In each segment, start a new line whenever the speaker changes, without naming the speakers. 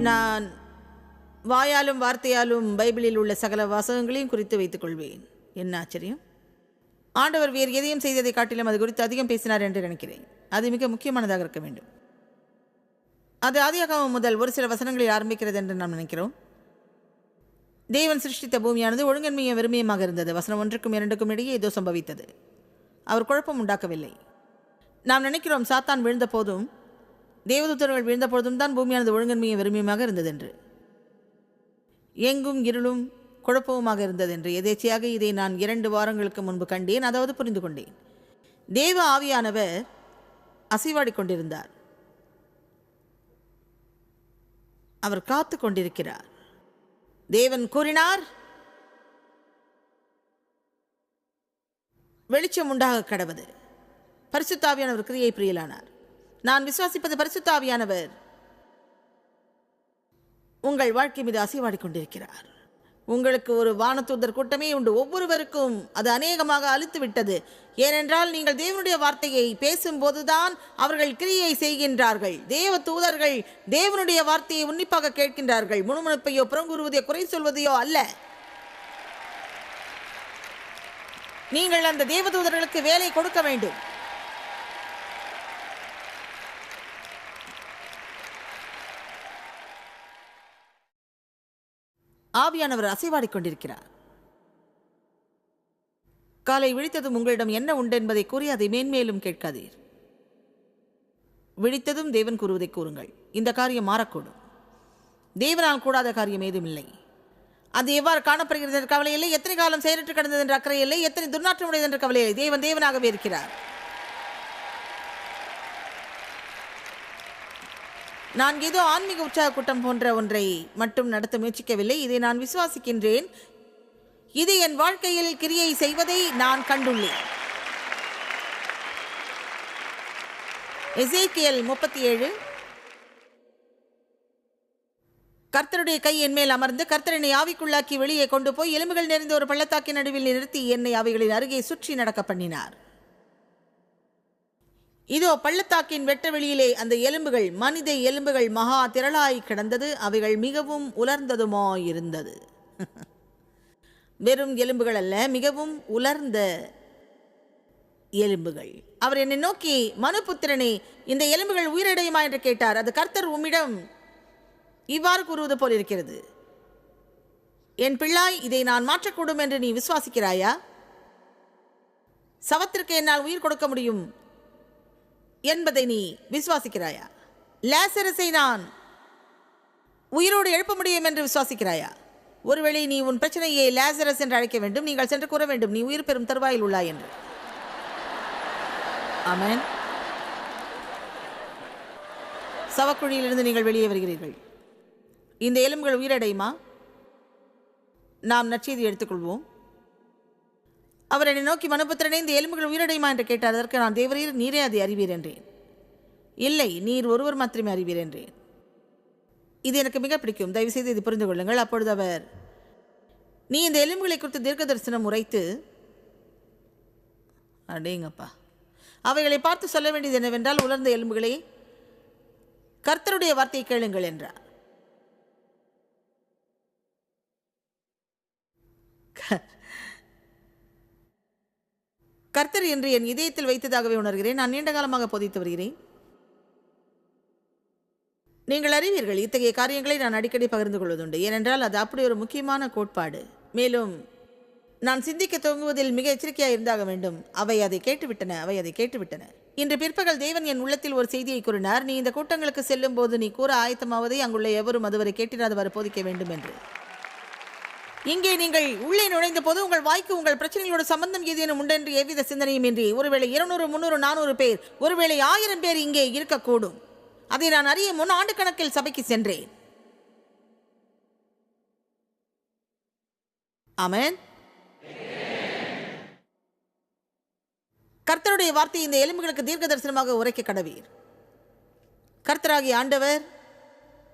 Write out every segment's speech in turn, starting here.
நான் வாயாலும் வார்த்தையாலும் பைபிளில் உள்ள சகல வாசகங்களையும் குறித்து வைத்துக் கொள்வேன். என்ன ஆச்சரியம்! ஆண்டவர் வேறு எதையும் செய்ததை காட்டிலும் அது குறித்து அதிகம் பேசினார் என்று நினைக்கிறேன். அது மிக முக்கியமானதாக இருக்க வேண்டும். அது ஆதியாகமம் முதல் ஒரு சில வசனங்களில் ஆரம்பிக்கிறது என்று நாம் நினைக்கிறோம். தேவன் சிருஷ்டித்த பூமியானது ஒழுங்கன்மையும் வெறுமையுமாக இருந்தது. வசனம் 1க்கும் 2க்கும் இடையே ஏதோ சம்பவித்தது. அவர் குழப்பம் உண்டாக்கவில்லை. நாம் நினைக்கிறோம் சாத்தான் விழுந்த போதும் தேவதூதர்கள் விழுந்த போதும் தான் பூமியானது ஒழுங்கன்மையும் வெறுமையுமாக இருந்தது என்று, எங்கும் இருளும் குழப்பமுமாக இருந்தது என்று. எதேச்சையாக இதை நான் 2 வாரங்களுக்கு முன்பு கண்டேன், அதாவது புரிந்து கொண்டேன். தேவ ஆவியானவர் அசைவாடி கொண்டிருந்தார். அவர் காத்து கொண்டிருக்கிறார். தேவன் கூறினார், வெளிச்சம் உண்டாக கடவது. பரிசுத்த ஆவியானவர் கிரியை பிரியலானார். நான் விசுவாசிப்பது பரிசுத்த ஆவியானவர் உங்கள் வாழ்க்கை மீது அசைவாடி கொண்டிருக்கிறார். உங்களுக்கு ஒரு வானதூதர் கூட்டமே உண்டு. ஒவ்வொருவருக்கும் அது அநேகமாக அழுத்து விட்டது. ஏனென்றால் நீங்கள் தேவனுடைய வார்த்தையை பேசும்போதுதான் அவர்கள் கிரியை செய்கின்றார்கள். தேவ தூதர்கள் தேவனுடைய வார்த்தையை உன்னிப்பாக கேட்கின்றார்கள். முணுமுணுப்பையோ புறங்கூறுவதையோ குறை சொல்வதையோ அல்ல. நீங்கள் அந்த தேவதூதர்களுக்கு வேலை கொடுக்க வேண்டும். ஆவியானவர் அசைவாடி கொண்டிருக்கிறார். காலை விழித்ததும் உங்களிடம் என்ன உண்டு என்பதை கூறி அதை மேன்மேலும் கேட்காதீர். விழித்ததும் தேவன் கூறுவதை கூறுங்கள். இந்த காரியம் மாறக்கூடும். தேவனால் கூடாத காரியம் ஏதும் இல்லை. அது எவ்வாறு காணப்படுகிறது என்ற கவலை இல்லை. எத்தனை காலம் செயலற்று கிடந்தது என்ற அக்கறை இல்லை. எத்தனை துர்நாற்றம் உடையது என்ற கவலை இல்லை. தேவன் தேவனாகவே இருக்கிறார். நான் ஏதோ ஆன்மீக உற்சாக கூட்டம் போன்ற ஒன்றை மட்டும் நடத்த முயற்சிக்கவில்லை. இதை நான் விசுவாசிக்கின்றேன். இது என் வாழ்க்கையில் கிரியை செய்வதை நான் கண்டுள்ளேன். எசேக்கியேல் 37. கர்த்தருடைய கை என் மேல் அமர்ந்து கர்த்தர் என்னை ஆவிக்குள்ளாக்கி வெளியே கொண்டு போய் எலும்புகள் நிறைந்த ஒரு பள்ளத்தாக்கின் நடுவில் நிறுத்தி என்னை அவைகளின் அருகே சுற்றி நடக்க பண்ணினார். இதோ பள்ளத்தாக்கின் வெட்ட வெளியிலே அந்த எலும்புகள், மனித எலும்புகள் மகா திரளாய் கிடந்தது. அவைகள் மிகவும் உலர்ந்ததுமாயிருந்தது. வெறும் எலும்புகள் அல்ல, மிகவும் உலர்ந்த எலும்புகள். அவர் என்னை நோக்கி, மனுபுத்திரனே, இந்த எலும்புகள் உயிரடையுமா என்று கேட்டார். அது கர்த்தர் உம்மிடம் இவ்வாறு கூறுவது போல் இருக்கிறது. என் பிள்ளாய், இதை நான் மாற்றக்கூடும் என்று நீ விசுவாசிக்கிறாயா? சவத்திற்கு என்னால் உயிர் கொடுக்க முடியும் என்பதை நீ விசுவாசிக்கிறாயா? லாசரஸை நான் உயிரோடு எழுப்ப முடியும் என்று விசுவாசிக்கிறாயா? ஒருவேளை நீ உன் பிரச்சனையை லாசரஸ் என்று அழைக்க வேண்டும். நீங்கள் சென்று கூற வேண்டும், நீ உயிர் பெறும் தருவாயில் உள்ளாய் என்று. ஆமென். சவக்குழியிலிருந்து நீங்கள் வெளியே வருகிறீர்கள். இந்த எலும்புகள் உயிரடையுமா? நாம் நற்செய்தி எடுத்துக்கொள்வோம். அவர் என்னை நோக்கி, மனுபுத்திரனே, இந்த எலும்புகள் உயிரடையுமா என்று கேட்டார். அதற்கு நான், தேவரீர், நீரே அதை அறிவீர் என்றேன். இல்லை, நீர் ஒருவர் மாத்திரமே அறிவீர் என்றேன். இது எனக்கு மிக பிடிக்கும். தயவுசெய்து இது புரிந்து கொள்ளுங்கள். அப்பொழுது அவர், நீ இந்த எலும்புகளை குறித்து தீர்க்க தரிசனம் உரைத்து, அடேங்கப்பா, அவைகளை பார்த்து சொல்ல வேண்டியது என்னவென்றால், உலர்ந்த எலும்புகளே, கர்த்தருடைய வார்த்தையை கேளுங்கள் என்றார். கர்த்தர் என்று என் இதயத்தில் வைத்ததாகவே உணர்கிறேன். நான் நீண்ட காலமாக போதித்து வருகிறேன். நீங்கள் அறிவீர்கள், இத்தகைய காரியங்களை நான் அடிக்கடி பகிர்ந்து கொள்வதுண்டு. ஏனென்றால் அது அப்படி ஒரு முக்கியமான கோட்பாடு. மேலும் நான் சிந்திக்க துவங்குவதில் மிக எச்சரிக்கையாக இருந்தாக வேண்டும். அவை அதை கேட்டுவிட்டன. இன்று பிற்பகல் தேவன் என் உள்ளத்தில் ஒரு செய்தியை கூறினார். நீ இந்த கூட்டங்களுக்கு செல்லும் போது நீ கூற ஆயத்தமாவதை அங்குள்ள எவரும் அதுவரை கேட்டிராதவாறு போதிக்க வேண்டும் என்று. இங்கே நீங்கள் உள்ளே நுழைந்த போது உங்கள் வாய்க்கு உங்கள் பிரச்சனைகளோட சம்பந்தம் ஏதேனும் உண்டென்று எவ்வித சிந்தனையும் இன்றி, ஒருவேளை 200, 300, 400 பேர், ஒருவேளை 1000 பேர் இங்கே இருக்கக்கூடும். அதை நான் அறிய முன் ஆண்டு கணக்கில் சபைக்கு சென்றேன். ஆமென். கர்த்தருடைய வார்த்தை இந்த எலும்புகளுக்கு தீர்க்க தரிசனமாக உரைக்க கடவீர். கர்த்தராகிய ஆண்டவர்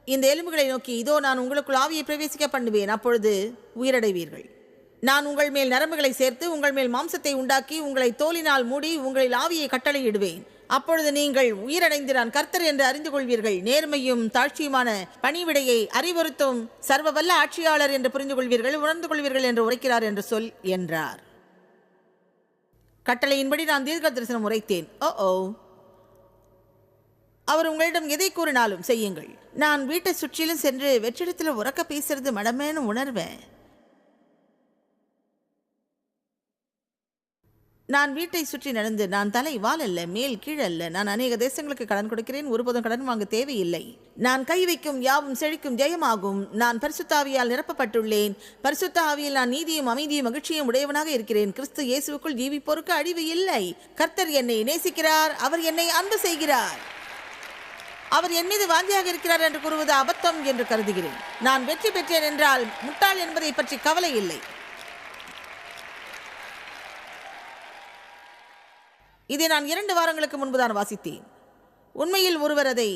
இந்த எலும்புகளை நோக்கி, இதோ நான் உங்களுக்குள் ஆவியை பிரவேசிக்க பண்ணுவேன், அப்பொழுது உயிரடைவீர்கள். நான் உங்கள் மேல் நரம்புகளை சேர்த்து உங்கள் மேல் மாம்சத்தை உண்டாக்கி உங்களை தோலினால் மூடி உங்களில் ஆவியை கட்டளையிடுவேன். அப்பொழுது நீங்கள் உயிரடைந்து நான் கர்த்தர் என்று அறிந்து கொள்வீர்கள். நேர்மையும் தாழ்ச்சியுமான பணிவிடையை அறிவுறுத்தும் சர்வவல்ல ஆட்சியாளர் என்று புரிந்து கொள்வீர்கள், உணர்ந்து கொள்வீர்கள் என்று உரைக்கிறார் என்று சொல் என்றார். கட்டளையின்படி நான் தீர்க்க தரிசனம் உரைத்தேன். ஓ, அவர் உங்களிடம் எதை கூறினாலும் செய்யுங்கள். நான் வீட்டை சுற்றிலும் சென்று வெற்றிடத்தில் உறக்க பேசுறது மடமேனு உணர்வேன். நான் வீட்டை சுற்றி நடந்து, நான் தலை வால் அல்ல, மேல் கீழல்ல. நான் அநேக தேசங்களுக்கு கடன் கொடுக்கிறேன், ஒருபோதும் கடன் வாங்க தேவையில்லை. நான் கை வைக்கும் யாவும் செழிக்கும் ஜெயமாகும். நான் பரிசுத்த ஆவியால் நிரப்பப்பட்டுள்ளேன். பரிசுத்த ஆவியில் நான் நீதியும் அமைதியும் மகிழ்ச்சியும் உடையவனாக இருக்கிறேன். கிறிஸ்து இயேசுவுக்குள் ஜீவிப்போருக்கு அழிவு இல்லை. கர்த்தர் என்னை நேசிக்கிறார், அவர் என்னை அன்பு செய்கிறார். அவர் என் மீது வாந்தியாக இருக்கிறார் என்று கூறுவது அபத்தம் என்று கருதுகிறேன். நான் வெற்றி பெற்றேன் என்றால் முட்டாள் என்பதை பற்றி கவலை இல்லை. இதை நான் 2 வாரங்களுக்கு முன்புதான் வாசித்தேன். உண்மையில் ஒருவர் அதை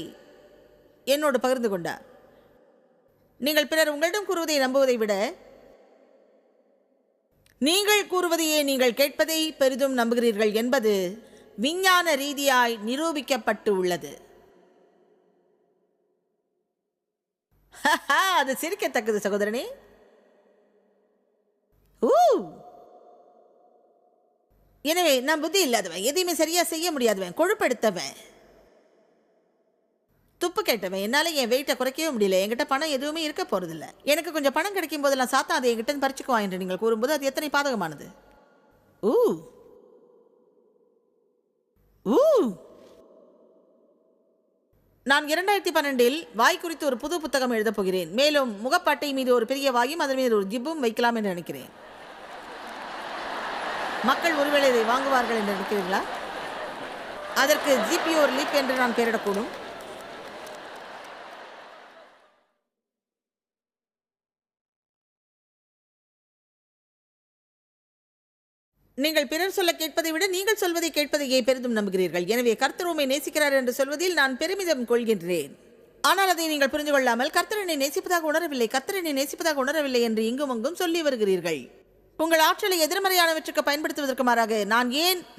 என்னோடு பகிர்ந்து கொண்டார். நீங்கள் பிறர் உங்களிடம் கூறுவதை நம்புவதை விட நீங்கள் கூறுவதையே நீங்கள் கேட்பதை பெரிதும் நம்புகிறீர்கள் என்பது விஞ்ஞான ரீதியாய் நிரூபிக்கப்பட்டு உள்ளது. அது சிரிக்கத்தக்கது சகோதரனே. எனவே நான் புத்தி இல்லாதவன், எதையுமே சரியா செய்ய முடியாதவன், கொழுப்பெடுத்தவன், துப்பு கேட்டவன். என்னால என் வெயிட்டை குறைக்கவே முடியல. என்கிட்ட பணம் எதுவுமே இருக்க போறதில்லை. எனக்கு கொஞ்சம் பணம் கிடைக்கும் போதெல்லாம் சாத்தா அதை என்கிட்ட பறிச்சுக்குவான் என்று நீங்கள் கூறும்போது அது எத்தனை பாதகமானது. நான் 2012 வாய் குறித்து ஒரு புது புத்தகம் எழுதப் போகிறேன். மேலும் முகப்பாட்டை மீது ஒரு பெரிய வாயும் அதன் மீது ஒரு ஜிப்பும் வைக்கலாம் என்று நினைக்கிறேன். மக்கள் ஒருவேளை இதை வாங்குவார்கள் என்று நினைக்கிறீர்களா? அதற்கு ஜிபிஓ லிப் என்று நான் பெயரிடக்கூடும். நீங்கள் பிறர் சொல்ல கேட்பதை விட நீங்கள் சொல்வதை கேட்பதையே பெரிதும் நம்புகிறீர்கள். எனவே கர்த்தர் உம்மை நேசிக்கிறார் என்று சொல்வதில் நான் பெருமிதம் கொள்கின்றேன். ஆனால் அதை நீங்கள் புரிந்து கொள்ளாமல் கர்த்தர் என்னை நேசிப்பதாக உணரவில்லை, கர்த்தர் என்னை நேசிப்பதாக உணரவில்லை என்று இங்கும் அங்கும் சொல்லி வருகிறீர்கள். உங்கள் ஆற்றலை எதிர்மறையானவற்றுக்கு பயன்படுத்துவதற்கு மாறாக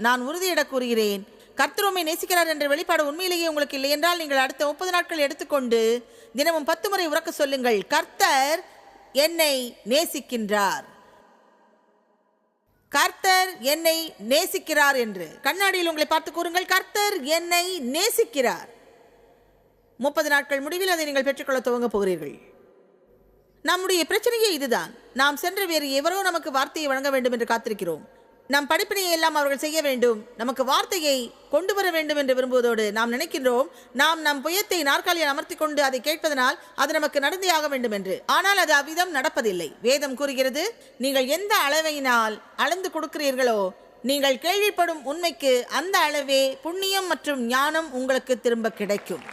நான் உறுதியிட கூறுகிறேன், கர்த்தர் உம்மை நேசிக்கிறார் என்ற வெளிப்பாடு உண்மையிலேயே உங்களுக்கு இல்லை என்றால் நீங்கள் அடுத்த 30 நாட்கள் எடுத்துக்கொண்டு தினமும் 10 முறை உறக்க சொல்லுங்கள், கர்த்தர் என்னை நேசிக்கின்றார், கர்த்தர் என்னை நேசிக்கிறார் என்று. கண்ணாடியில் உங்களை பார்த்து கூறுங்கள், கர்த்தர் என்னை நேசிக்கிறார். 30 நாட்கள் முடிவில் அதை நீங்கள் பெற்றுக்கொள்ள துவங்க போகிறீர்கள். நம்முடைய பிரச்சனையே இதுதான். நாம் சென்று வேறு எவரோ நமக்கு வார்த்தையை வழங்க வேண்டும் என்று காத்திருக்கிறோம். நம் படிப்பினையை எல்லாம் அவர்கள் செய்ய வேண்டும், நமக்கு வார்த்தையை கொண்டு வர வேண்டும் என்று விரும்புவதோடு நாம் நினைக்கின்றோம் நாம் நம் புயத்தை நாற்காலியில் அமர்த்தி கொண்டு அதை கேட்பதனால் அது நமக்கு நடந்தே ஆக வேண்டும் என்று. ஆனால் அது அவ்விதம் நடப்பதில்லை. வேதம் கூறுகிறது, நீங்கள் எந்த அளவையினால் அளந்து கொடுக்கிறீர்களோ நீங்கள் கேள்விப்படும் உண்மைக்கு அந்த அளவே புண்ணியம் மற்றும் ஞானம் உங்களுக்கு திரும்ப கிடைக்கும்.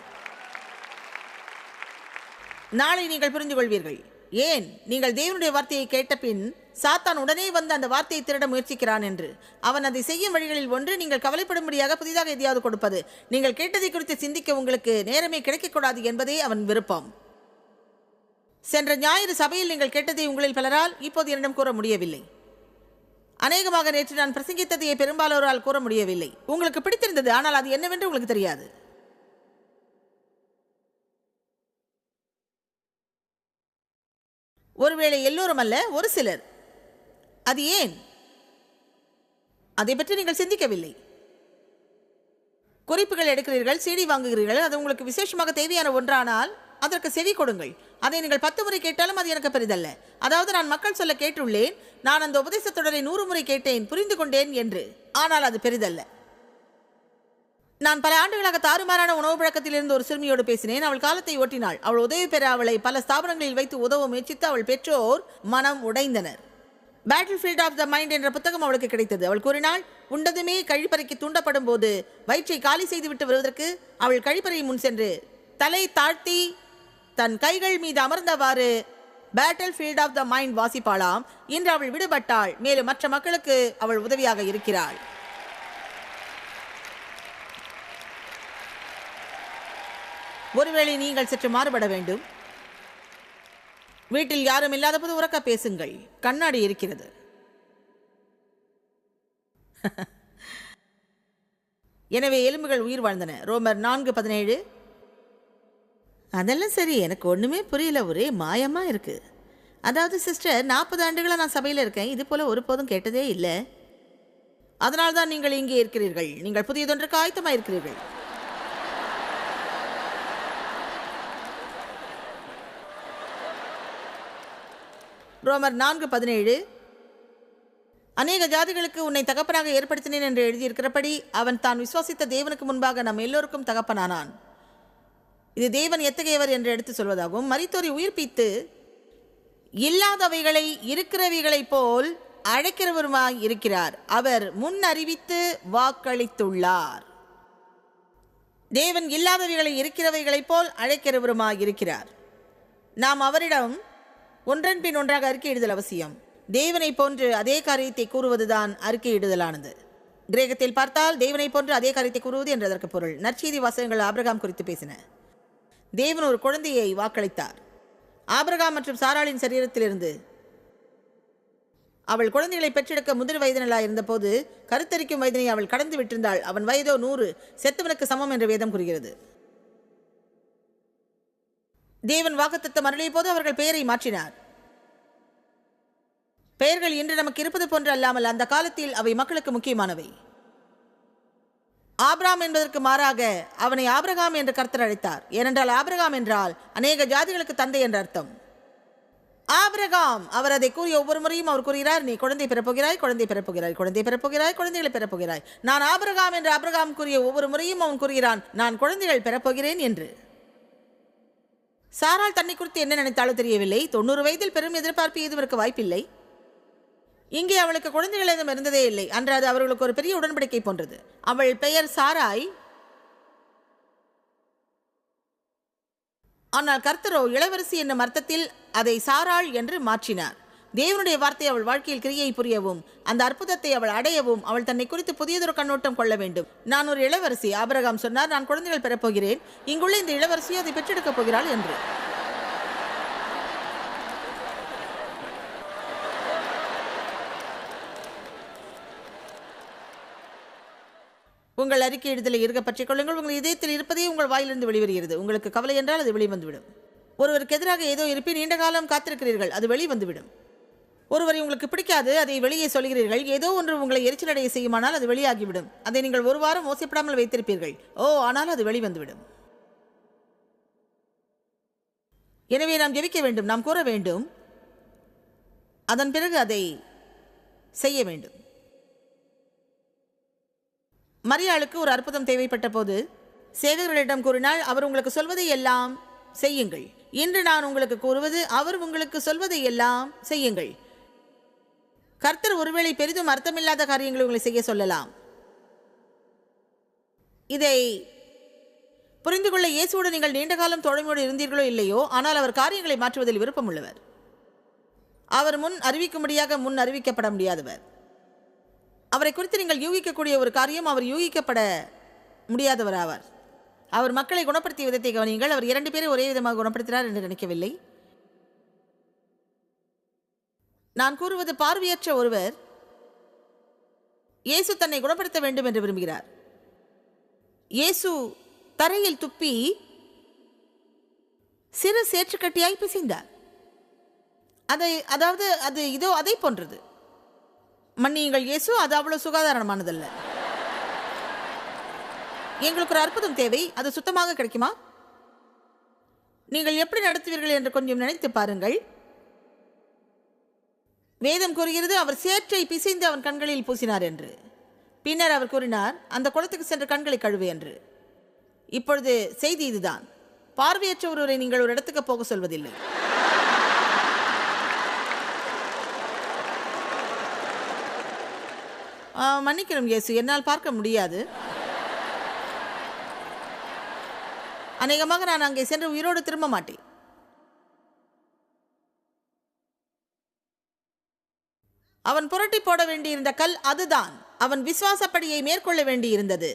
நாளை நீங்கள் புரிந்து கொள்வீர்கள். ஏன் நீங்கள் தேவனுடைய வார்த்தையை கேட்ட பின் சாத்தான் உடனே வந்து அந்த வார்த்தையை திருட முயற்சிக்கிறான் என்று. அவன் அதை செய்யும் வழிகளில் ஒன்று, நீங்கள் கவலைப்படும்படியாக புதிதாக எதையாவது கொடுப்பது. நீங்கள் கேட்டதை குறித்து சிந்திக்க உங்களுக்கு நேரமே கிடைக்கக்கூடாது என்பதே அவன் விருப்பம். சென்ற ஞாயிறு சபையில் நீங்கள் கேட்டதை உங்களில் பலரால் இப்போது என்னிடம் கூற முடியவில்லை. அநேகமாக நேற்று நான் பிரசங்கித்ததையே பெரும்பாலோரால் கூற முடியவில்லை. உங்களுக்கு பிடித்திருந்தது, ஆனால் அது என்னவென்று உங்களுக்கு தெரியாது. ஒருவேளை எல்லோரும் அல்ல, ஒரு சிலர். அது ஏன்? அதை பற்றி நீங்கள் சிந்திக்கவில்லை. குறிப்புகள் எடுக்கிறீர்கள், CD வாங்குகிறீர்கள், அது உங்களுக்கு விசேஷமாக தேவையான ஒன்றானால் அதற்கு செவி கொடுங்கள். அதை நீங்கள் 10 முறை கேட்டாலும் அது எனக்கு பெரிதல்ல. அதாவது நான் மக்கள் சொல்ல கேட்டுள்ளேன், நான் அந்த உபதேச தொடரை 100 முறை கேட்டேன், புரிந்து கொண்டேன் என்று. ஆனால் அது பெரிதல்ல. நான் பல ஆண்டுகளாக தாறுமாறான உணவு பழக்கத்தில் இருந்து ஒரு சிறுமியோடு பேசினேன். அவள் காலத்தை ஓட்டினாள். அவள் உதவி பெற அவளை பல ஸ்தாபனங்களில் வைத்து உதவ முயற்சித்து அவள் பெற்றோர் மனம் உடைந்தனர். Battlefield of the mind என்ற புத்தகம் அவளுக்கு கிடைத்தது. அவள் கூறினாள், உண்டதுமே கழிப்பறைக்கு தூண்டப்படும் போது வயிற்றை காலி செய்துவிட்டு வருவதற்கு அவள் கழிப்பறை முன் சென்று தலை தாழ்த்தி தன் கைகள் மீது அமர்ந்தவாறு battlefield of the mind வாசிப்பாளாம். இன்று அவள் விடுபட்டாள், மேலும் மற்ற மக்களுக்கு அவள் உதவியாக இருக்கிறாள். ஒருவேளை நீங்கள் சற்று மாறுபட வேண்டும். வீட்டில் யாரும் இல்லாத போது உறக்க பேசுங்கள், கண்ணாடி இருக்கிறது. எனவே எலும்புகள் உயிர் வாழ்ந்தன. ரோமர் 4:17. அதெல்லாம் சரி, எனக்கு ஒன்றுமே புரியல, ஒரே மாயமாக இருக்குது. அதாவது சிஸ்டர், 40 ஆண்டுகளாக நான் சபையில் இருக்கேன், இது போல் ஒருபோதும் கேட்டதே இல்லை. அதனால்தான் நீங்கள் இங்கே இருக்கிறீர்கள். நீங்கள் புதியதொன்றுக்கு ஆயத்தமாக இருக்கிறீர்கள். ரோமர் 4:17. அநேக ஜாதிகளுக்கு உன்னை தகப்பனாக ஏற்படுத்தினேன் என்று எழுதியிருக்கிறபடி அவன் தான் விசுவாசித்த தேவனுக்கு முன்பாக நம் எல்லோருக்கும் தகப்பனானான். இது தேவன் எத்தகையவர் என்று எடுத்து சொல்வதாகவும், மரித்தோரை உயிர்ப்பித்து இல்லாதவைகளை இருக்கிறவைகளைப் போல் அழைக்கிறவருமாய் இருக்கிறார். அவர் முன் அறிவித்து வாக்களித்துள்ளார். தேவன் இல்லாதவைகளை இருக்கிறவைகளைப் போல் அழைக்கிறவருமாய் இருக்கிறார். நாம் அவரிடம் ஒன்றன் பின் ஒன்றாக அறிக்கையிடுதல் அவசியம். தேவனை போன்று அதே காரியத்தை கூறுவதுதான் அறிக்கையிடுதலானது. கிரேக்கத்தில் பார்த்தால் தேவனை போன்று அதே காரியத்தை கூறுவது என்று அதற்கு பொருள். நற்செய்தி வாசகங்கள் ஆபிரகாம் குறித்து பேசின. தேவன் ஒரு குழந்தையை வாக்களித்தார். ஆபிரகாம் மற்றும் சாராளின் சரீரத்திலிருந்து அவள் குழந்தைகளை பெற்றெடுக்க முதிர் வயதினளாக இருந்தபோது கருத்தரிக்கும் வயதினை அவள் கடந்து விட்டிருந்தாள். அவன் வயதோ 100, செத்தவனுக்கு சமம் என்று வேதம் கூறுகிறது. தேவன் வாக்குத்தத்தம் அருளிய போது அவர்கள் பெயரை மாற்றினார். பெயர்கள் இன்று நமக்கு இருப்பது போன்று அல்லாமல் அந்த காலத்தில் அவை மக்களுக்கு முக்கியமானவை. ஆபிராம் என்பதற்கு மாறாக அவனை ஆபிரகாம் என்று கர்த்தர் அழைத்தார். ஏனென்றால் ஆபிரகாம் என்றால் அநேக ஜாதிகளுக்கு தந்தை என்ற அர்த்தம். ஆபிரகாம், அவர் அதை கூறிய ஒவ்வொரு முறையும் அவர் கூறுகிறார், நீ குழந்தை பெறப்போகிறாய், குழந்தை பெறப்போகிறாய், குழந்தை பெறப்போகிறாய், குழந்தைகளை பெறப்போகிறாய். நான் ஆபிரகாம் என்று ஆபிரகாம் கூறிய ஒவ்வொரு முறையும் அவன் கூறுகிறான், நான் குழந்தைகள் பெறப்போகிறேன் என்று. சாராள் தன்னை குறித்து என்ன நினைத்தாலும் தெரியவில்லை. 90 வயதில் பெரும் எதிர்பார்ப்பு எதுவும் இருக்க வாய்ப்பில்லை. இங்கே அவளுக்கு குழந்தைகள் எதுவும் இருந்ததே இல்லை. அன்று அது அவர்களுக்கு ஒரு பெரிய உடன்படிக்கை போன்றது. அவள் பெயர் சாராய். ஆனால் கர்த்தரோ இளவரசி என்னும் அர்த்தத்தில் அதை சாராள் என்று மாற்றினார். தேவனுடைய வார்த்தை அவள் வாழ்க்கையில் கிரியை புரியவும் அந்த அற்புதத்தை அவள் அடையவும் அவள் தன்னை குறித்து புதியதொரு கண்ணோட்டம் கொள்ள வேண்டும். நான் ஒரு இளவரசி. ஆபிரகாம் சொன்னார், நான் குழந்தைகள் பெறப்போகிறேன். இங்குள்ள இந்த இளவரசி அதை பெற்றெடுக்கப் போகிறாள் என்று. உங்கள் அறிக்கையிடுதலை இருக்க பற்றிக் கொள்ளுங்கள். உங்கள் இதயத்தில் இருப்பதே உங்கள் வாயிலிருந்து வெளிவருகிறது. உங்களுக்கு கவலை என்றால் அது வெளிவந்துவிடும். ஒருவருக்கு எதிராக ஏதோ இருப்பி நீண்ட காலம் காத்திருக்கிறீர்கள், அது வெளிவந்துவிடும். ஒருவரை உங்களுக்கு பிடிக்காது, அதை வெளியே சொல்கிறீர்கள். ஏதோ ஒன்று உங்களை எரிச்சலடைய செய்யுமானால் அது வெளியாகிவிடும். அதை நீங்கள் ஒரு வாரம் மோசப்படாமல் வைத்திருப்பீர்கள். ஆனால் அது வெளிவந்துவிடும். எனவே நாம் ஜெபிக்க வேண்டும், நாம் கூற வேண்டும், அதன் பிறகு அதை செய்ய வேண்டும். மரியாளுக்கு ஒரு அற்புதம் தேவைப்பட்ட போது சேவகர்களிடம் கூறினாள், அவர் உங்களுக்கு சொல்வதை எல்லாம் செய்யுங்கள். இன்று நான் உங்களுக்கு கூறுவது, அவர் உங்களுக்கு சொல்வதை எல்லாம் செய்யுங்கள். கர்த்தர் ஒருவேளை பெரிதும் அர்த்தமில்லாத காரியங்களை உங்களை செய்ய சொல்லலாம். இதை புரிந்து கொள்ள இயேசுவோடு நீங்கள் நீண்ட காலம் தோழமையோடு இருந்தீர்களோ இல்லையோ, ஆனால் அவர் காரியங்களை மாற்றுவதில் விருப்பம் உள்ளவர். அவர் முன் அறிவிக்கும்படியாக முன் அறிவிக்கப்பட முடியாதவர். அவரை குறித்து நீங்கள் யூகிக்கக்கூடிய ஒரு காரியம், அவர் யூகிக்கப்பட முடியாதவர் ஆவார். அவர் மக்களை குணப்படுத்திய விதத்தை கவனியுங்கள். அவர் 2 பேரை ஒரே விதமாக குணப்படுத்தினார் என்று நினைக்கவில்லை. நான் கூறுவது, பார்வையற்ற ஒருவர் இயேசு தன்னை குணப்படுத்த வேண்டும் என்று விரும்புகிறார். இயேசு தரையில் துப்பி சிறு சேற்றுக்கட்டியாய் பிசைந்தார். அது இதோ அதை போன்றது. மன்னியுங்கள் இயேசு, அது அவ்வளவு சுகாதாரமானதல்ல. எங்களுக்கு ஒரு அற்புதம் தேவை. அது சுத்தமாக கிடைக்குமா? நீங்கள் எப்படி நடத்துவீர்கள் என்று கொஞ்சம் நினைத்து பாருங்கள். வேதம் கூறுகிறது, அவர் சேற்றை பிசைந்து அவன் கண்களில் பூசினார் என்று. பின்னர் அவர் கூறினார், அந்த குளத்துக்கு சென்று கண்களை கழுவு என்று. இப்பொழுது செய்தி இதுதான். பார்வையற்ற ஒருவரை நீங்கள் ஒரு இடத்துக்கு போக சொல்வதில்லை. மன்னிக்கணும் இயேசு, என்னால் பார்க்க முடியாது. அநேகமாக நான் அங்கே சென்று உயிரோடு திரும்ப மாட்டேன். அவன் புரட்டி போட வேண்டியிருந்த கல் அதுதான். அவன் விசுவாசப்படியை மேற்கொள்ள வேண்டியிருந்தது.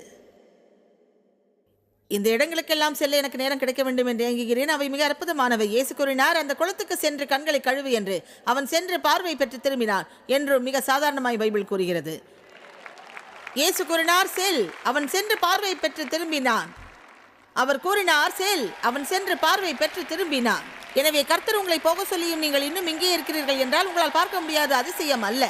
இந்த இடங்களுக்கெல்லாம் செல்ல எனக்கு நேரம் கிடைக்க வேண்டும் என்று ஏங்குகிறேன். அவை மிக அற்புதமானவை. இயேசு கூறினார், அந்த குளத்துக்கு சென்று கண்களை கழுவு என்று. அவன் சென்று பார்வை பெற்று திரும்பினான் என்று மிக சாதாரணமாய் பைபிள் கூறுகிறது. இயேசு கூறினார், செல். அவன் சென்று பார்வை பெற்று திரும்பினான். அவர் கூறினார், செல். அவன் சென்று பார்வை பெற்று திரும்பினான். எனவே கர்த்தர் உங்களை போக சொல்லியும் நீங்கள் இன்னும் இங்கே இருக்கிறீர்கள் என்றால் உங்களால் பார்க்க முடியாத அதிசயம் அல்ல.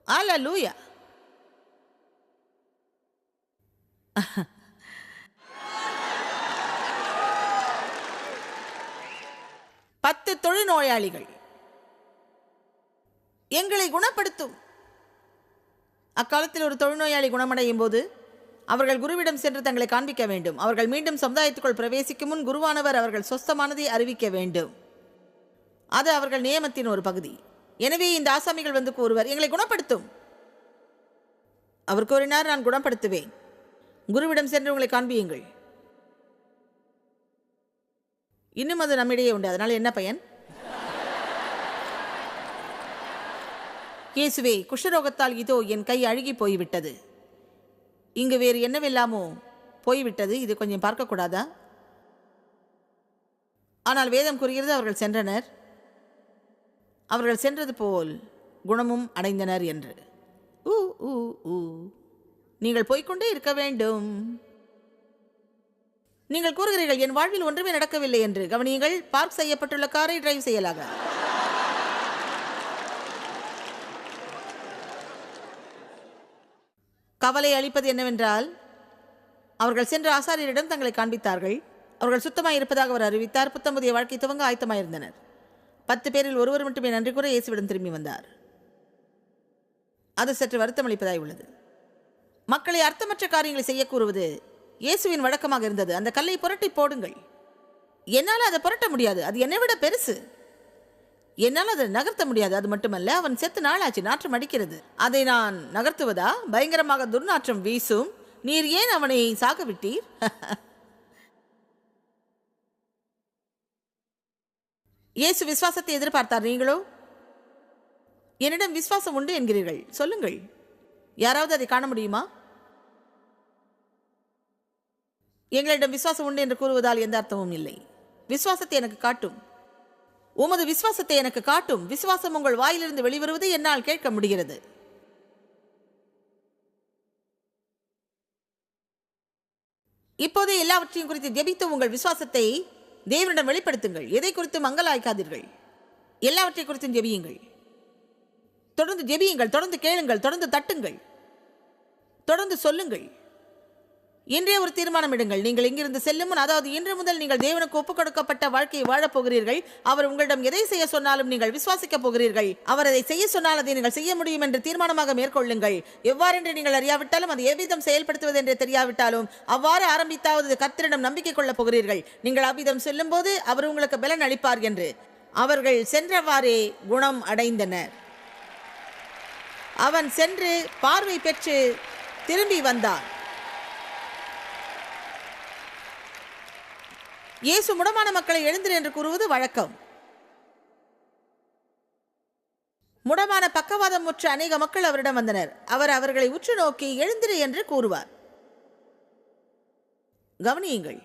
அல்லேலூயா. பத்து தொழுநோயாளிகள் எங்களை குணப்படுத்தும். அக்காலத்தில் ஒரு தொழுநோயாளி குணமடையும் போது அவர்கள் குருவிடம் சென்று தங்களை காண்பிக்க வேண்டும். அவர்கள் மீண்டும் சமுதாயத்துக்குள் பிரவேசிக்கும் முன் குருவானவர் அவர்கள் சொஸ்தமானதை அறிவிக்க வேண்டும். அது அவர்கள் நியமத்தின் ஒரு பகுதி. எனவே இந்த ஆசாமிகள் வந்து கூறுவர், எங்களை குணப்படுத்தும். அவர் கூறினார், நான் குணப்படுத்துவேன். குருவிடம் சென்று உங்களை காண்பியுங்கள். இன்னும் அது நம்மிடையே உண்டு. அதனால் என்ன பயன்? இயேசுவே, குஷ்டரோகத்தால் இதோ என் கை அழுகி போய்விட்டது. இங்கு வேறு என்னவெல்லாமோ போய்விட்டது. இது கொஞ்சம் பார்க்கக்கூடாதா? ஆனால் வேதம் கூறுகிறது அவர்கள் சென்றனர். அவர்கள் சென்றது போல் குணமும் அடைந்தனர் என்று. நீங்கள் போய்கொண்டே இருக்க வேண்டும். நீங்கள் கூறுகிறீர்கள், என் வாழ்வில் ஒன்றுமே நடக்கவில்லை என்று. கவனியுங்கள், பார்க் செய்யப்பட்டுள்ள காரை டிரைவ் செய்யலாக. கவலை அளிப்பது என்னவென்றால், அவர்கள் சென்ற ஆசாரியரிடம் தங்களை காண்பித்தார்கள். அவர்கள் சுத்தமாய் இருப்பதாக அவர் அறிவித்தார். புத்தம் புதிய வாழ்க்கை துவங்க ஆயத்தமாயிருந்தனர். 10 பேரில் ஒருவர் மட்டுமே நன்றி கூற இயேசுவிடம் திரும்பி வந்தார். அது சற்று வருத்தம் அளிப்பதாய் உள்ளது. மக்களை அர்த்தமற்ற காரியங்களை செய்ய கூறுவது இயேசுவின் வழக்கமாக இருந்தது. அந்த கல்லை புரட்டி போடுங்கள். என்னால் அதை புரட்ட முடியாது, அது என்னை விட பெருசு. என்னால் அதை நகர்த்த முடியாது. அது மட்டுமல்ல, அவன் செத்து நாளாச்சு, நாற்றம் அடிக்கிறது. அதை நான் நகர்த்துவதா? பயங்கரமாக துர்நாற்றம் வீசும். நீர் ஏன் அவனை சாக விட்டீர்? இயேசு விசுவாசத்தை எதிர்பார்த்தார். நீங்களோ என்னிடம் விசுவாசம் உண்டு என்கிறீர்கள். சொல்லுங்கள், யாராவது அதை காண முடியுமா? எங்களிடம் விசுவாசம் உண்டு என்று கூறுவதால் எந்த அர்த்தமும் இல்லை. விசுவாசத்தை எனக்கு காட்டும். உமது விசுவாசத்தை எனக்கு காட்டும். விசுவாசம் உங்கள் வாயிலிருந்து வெளிவருவதை என்னால் கேட்க முடிகிறது. இப்போதே எல்லாவற்றையும் குறித்து ஜெபித்து உங்கள் விசுவாசத்தை தேவனிடம் வெளிப்படுத்துங்கள். எதை குறித்து மங்கலாய்க்காதீர்கள். எல்லாவற்றை குறித்தும் ஜெபியுங்கள். தொடர்ந்து ஜெபியுங்கள், தொடர்ந்து கேளுங்கள், தொடர்ந்து தட்டுங்கள், தொடர்ந்து சொல்லுங்கள். இன்றே ஒரு தீர்மானம் எடுங்கள். நீங்கள் இங்கிருந்து செல்லும் முன், அதாவது இன்று முதல் நீங்கள் தேவனுக்கு ஒப்புக் கொடுக்கப்பட்ட வாழ்க்கையை வாழப் போகிறீர்கள். அவர் உங்களிடம் எதை செய்ய சொன்னாலும் நீங்கள் விசுவாசிக்கப் போகிறீர்கள். அவர் அதை செய்ய சொன்னால் அதை நீங்கள் செய்ய முடியும் என்று தீர்மானமாக மேற்கொள்ளுங்கள். எவ்வாறென்று நீங்கள் அறியாவிட்டாலும், அது எவ்விதம் செயல்படுத்துவது என்று தெரியாவிட்டாலும், அவ்வாறு ஆரம்பித்தாவது கர்த்தரிடம் நம்பிக்கை கொள்ளப் போகிறீர்கள். நீங்கள் அவ்விதம் செல்லும் போது அவர் உங்களுக்கு பலன் அளிப்பார் என்று. அவர்கள் சென்றவாறே குணம் அடைந்தனர். அவன் சென்று பார்வை பெற்று திரும்பி வந்தான். இயேசு முடமான மக்களை எழுந்திரு என்று கூறுவது வழக்கம். முடமான பக்கவாதம் முற்ற அநேக மக்கள் அவரிடம் வந்தனர். அவர் அவர்களை உற்று நோக்கி எழுந்திரு என்று கூறுவார். கவனியுங்கள்,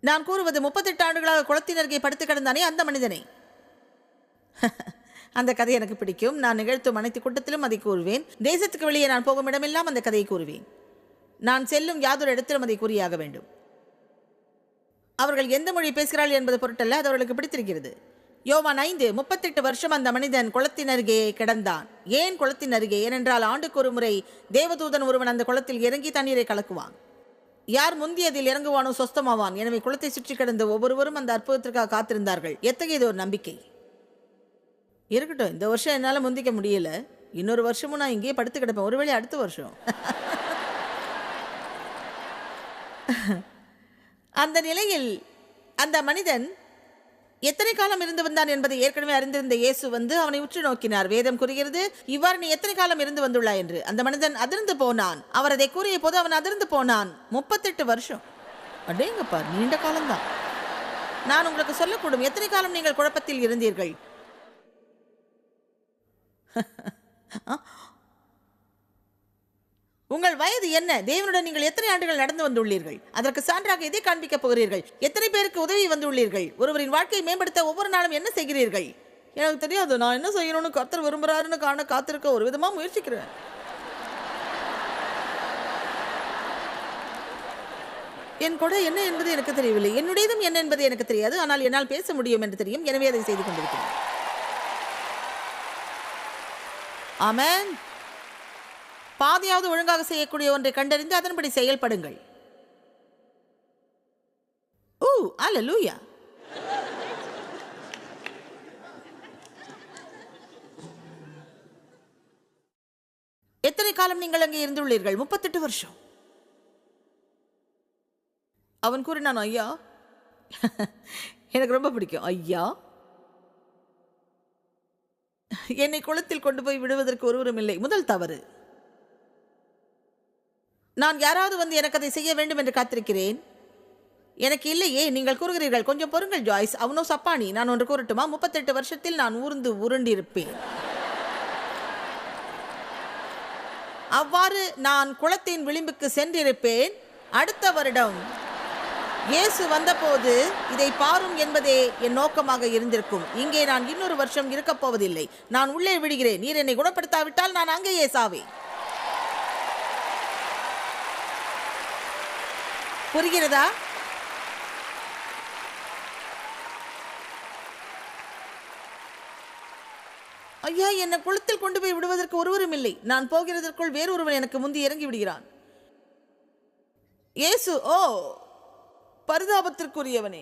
நான் கூறுவது 38 ஆண்டுகளாக குளத்தினருகே படுத்து கிடந்தானே அந்த மனிதனை. அந்த கதை எனக்கு பிடிக்கும். நான் நிகழ்த்தும் அனைத்து கூட்டத்திலும் அதை கூறுவேன். தேசத்துக்கு வெளியே நான் போகும் இடமெல்லாம் அந்த கதையை கூறுவேன். நான் செல்லும் யாதொரு இடத்திலும் அதை கூறியாக வேண்டும். அவர்கள் எந்த மொழி பேசுகிறார்கள் என்பது பொருட்டல்ல, அது அவர்களுக்கு பிடித்திருக்கிறது. யோவான் 5:38 வருஷம் அந்த மனிதன் குளத்தின் அருகே கிடந்தான். ஏன் குளத்தின் அருகே? ஏனென்றால் ஆண்டுக்கு ஒரு முறை தேவதூதன் ஒருவன் அந்த குளத்தில் இறங்கி தண்ணீரை கலக்குவான். யார் முந்தியதில் இறங்குவானோ சொஸ்தமாவான். எனவே குளத்தை சுற்றி கிடந்த ஒவ்வொருவரும் அந்த அற்புதத்திற்காக காத்திருந்தார்கள். எத்தகையது ஒரு நம்பிக்கை! இருக்கட்டும், இந்த வருஷம் என்னால் முந்திக்க முடியல, இன்னொரு வருஷமும் நான் இங்கேயே படுத்து கிடப்பேன். ஒருவேளை அடுத்த வருஷம். அந்த நிலையில் அந்த மனிதன் எத்தனை காலம் இருந்து வந்தான் என்பதை ஏற்கனவே அறிந்திருந்த இயேசு வந்து அவனை உற்று நோக்கினார். வேதம் கூறுகிறது, இவ்வாறு நீ எத்தனை காலம் இருந்து வந்துள்ளாய் என்று. அந்த மனிதன் அதிர்ந்து போனான். அவர் அதை கூறிய போது அவன் அதிர்ந்து போனான். 38 வருஷம். அடேங்கப்பா, நீண்ட காலம்தான். நான் உங்களுக்கு சொல்லக்கூடும், எத்தனை காலம் நீங்கள் குழப்பத்தில் இருந்தீர்கள். உங்கள் வயது என்ன? தேவனுடன் நீங்கள் எத்தனை ஆண்டுகள் நடந்து வந்துள்ளீர்கள்? அதற்கு சான்றாக எதை காண்பிக்கப் போகிறீர்கள்? எத்தனை பேருக்கு உதவி வந்துள்ளீர்கள்? ஒருவரின் வாழ்க்கையை மேம்படுத்த ஒவ்வொரு நாளும் என்ன செய்கிறீர்கள்? எனக்கு தெரியாது, நான் என்ன செய்யணும்னு கர்த்தர் விரும்புகிறாருன்னு காண காத்திருக்க ஒரு விதமாக முயற்சிக்கிறேன். என் கொடை என்ன என்பது எனக்கு தெரியவில்லை, என்னுடையதும் என்ன என்பது எனக்கு தெரியாது. ஆனால் என்னால் பேச முடியும் என்று தெரியும், எனவே அதை செய்து கொண்டிருக்கிறேன். ஆமென். பாதியாவது ஒழுங்காக செய்யக்கூடிய ஒன்றை கண்டறிந்து அதன்படி செயல்படுங்கள். ஓ அல்லேலூயா. எத்தனை காலம் நீங்கள் அங்கே இருந்துள்ளீர்கள்? 38 வருஷம். அவன் கூறினான், ஐயா, எனக்கு ரொம்ப பிடிக்கும், ஐயா, என்னை குளத்தில் கொண்டு போய் விடுவதற்கு ஒருவரும் இல்லை. முதல் தவறு. நான் யாராவது வந்து எனக்கு அதை செய்ய வேண்டும் என்று காத்திருக்கிறேன். எனக்கு இல்லையே. நீங்கள் கூறுகிறீர்கள், கொஞ்சம் பொறுங்கள் ஜாய்ஸ், அவனோ சப்பானி. நான் ஒன்று கூறட்டுமா? 38 வருஷத்தில் நான் ஊர்ந்து உருண்டிருப்பேன். அவ்வாறு நான் குளத்தின் விளிம்புக்கு சென்றிருப்பேன். அடுத்த வருடம் இயேசு வந்தபோது இதை பாரும் என்பதே என் நோக்கமாக இருந்திருக்கும். இங்கே நான் இன்னொரு வருஷம் இருக்கப் போவதில்லை. நான் உள்ளே விடுகிறேன். நீர் என்னை குணப்படுத்தாவிட்டால் நான் அங்கேயே சாவேன். புரிகிறதா? ஐயா, என்னை குளத்தில் கொண்டு போய் விடுவதற்கு ஒருவரும் இல்லை. நான் போகிறதற்குள் வேறொருவன் எனக்கு முந்தி இறங்கி விடுகிறான். இயேசு, ஓ பரிதாபத்திற்குரியவனே,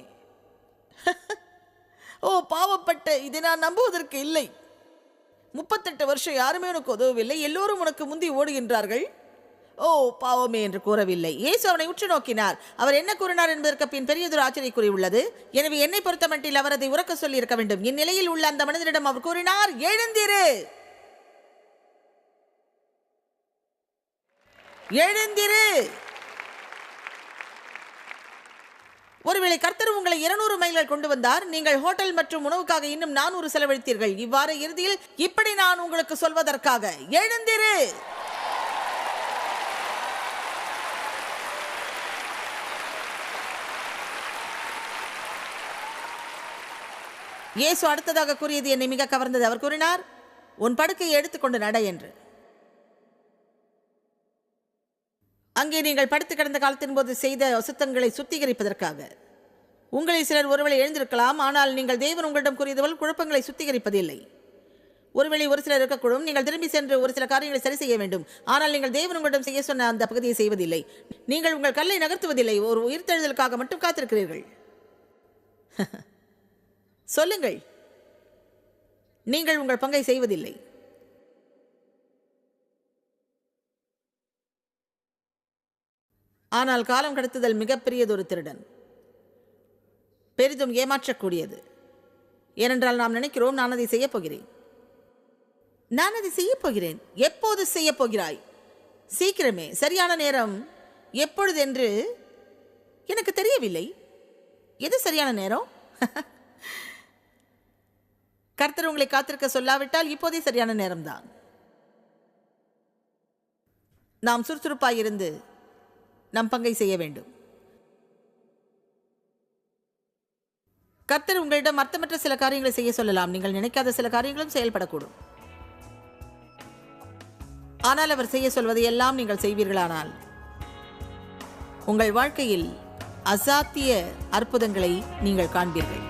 ஓ பாவப்பட்ட, இதை நான் நம்புவதற்கு இல்லை. 38 வருஷம் யாருமே உனக்கு உதவவில்லை, எல்லோரும் உனக்கு முந்தி ஓடுகின்றார்கள். ஓ பாவமே என்று கூறவில்லை. இயேசு அவனை உற்று நோக்கினார். அவர் என்ன கூறினார் என்பதற்கு பின் பெரியதொரு ஆச்சரியக்குறி உள்ளது. எனவே என்னை பொறுத்தமட்டில் அவர் அதை உரக்க சொல்லி இருக்க வேண்டும். இந்நிலையில் உள்ள அந்த மனிதனிடம் அவர் கூறினார், எழுந்திரு, எழுந்திரு. ஒருவேளை கர்த்தர் உங்களை 200 மைல்கள் கொண்டு வந்தார். நீங்கள் ஹோட்டல் மற்றும் உணவுக்காக இன்னும் 400 செலவழித்தீர்கள். இவ்வாறு இறுதியில் இப்படி நான் உங்களுக்கு சொல்வதற்காக, எழுந்திரு. இயேசு அடுத்ததாக கூறியது என்னை மிக கவர்ந்தது. அவர் கூறினார், உன் படுக்கையை எடுத்துக்கொண்டு நட என்று. அங்கே நீங்கள் படுத்து கிடந்த காலத்தின் போது செய்த அசுத்தங்களை சுத்திகரிப்பதற்காக. உங்களில் சிலர் ஒருவேளை எழுந்திருக்கலாம், ஆனால் நீங்கள் தேவன் உங்களிடம் கூறியது போல் குழப்பங்களை சுத்திகரிப்பதில்லை. ஒருவேளை ஒரு சிலர் இருக்கக்கூடும். நீங்கள் திரும்பி சென்று ஒரு சில காரியங்களை சரி செய்ய வேண்டும், ஆனால் நீங்கள் தேவன் உங்களிடம் செய்ய சொன்ன அந்த பகுதியை செய்வதில்லை. நீங்கள் உங்கள் கல்லை நகர்த்துவதில்லை, ஒரு உயிர்த்தெழுதலுக்காக மட்டும் காத்திருக்கிறீர்கள். சொல்லுங்கள், நீங்கள் உங்கள் பங்கை செய்வதில்லை. ஆனால் காலம் கடத்துதல் மிகப்பெரியதொரு திருடன், பெரிதும் ஏமாற்றக்கூடியது. ஏனென்றால் நாம் நினைக்கிறோம், நான் அதை செய்யப் போகிறேன், நான் அதை செய்யப் போகிறேன். எப்போது செய்யப் போகிறாய்? சீக்கிரமே. சரியான நேரம் எப்பொழுது என்று எனக்கு தெரியவில்லை. எது சரியான நேரம்? கர்த்தர் உங்களை காத்திருக்க சொல்லாவிட்டால் இப்போதே சரியான நேரம்தான். நாம் சுறுசுறுப்பாயிருந்து நம் பங்கை செய்ய வேண்டும். கர்த்தர் உங்களிடம் அர்த்தமற்ற சில காரியங்களை செய்ய சொல்லலாம். நீங்கள் நினைக்காத சில காரியங்களும் செயல்படக்கூடும். ஆனால் அவர் செய்ய சொல்வதை எல்லாம் நீங்கள் செய்வீர்களானால் உங்கள் வாழ்க்கையில் அசாத்திய அற்புதங்களை நீங்கள் காண்பீர்கள்.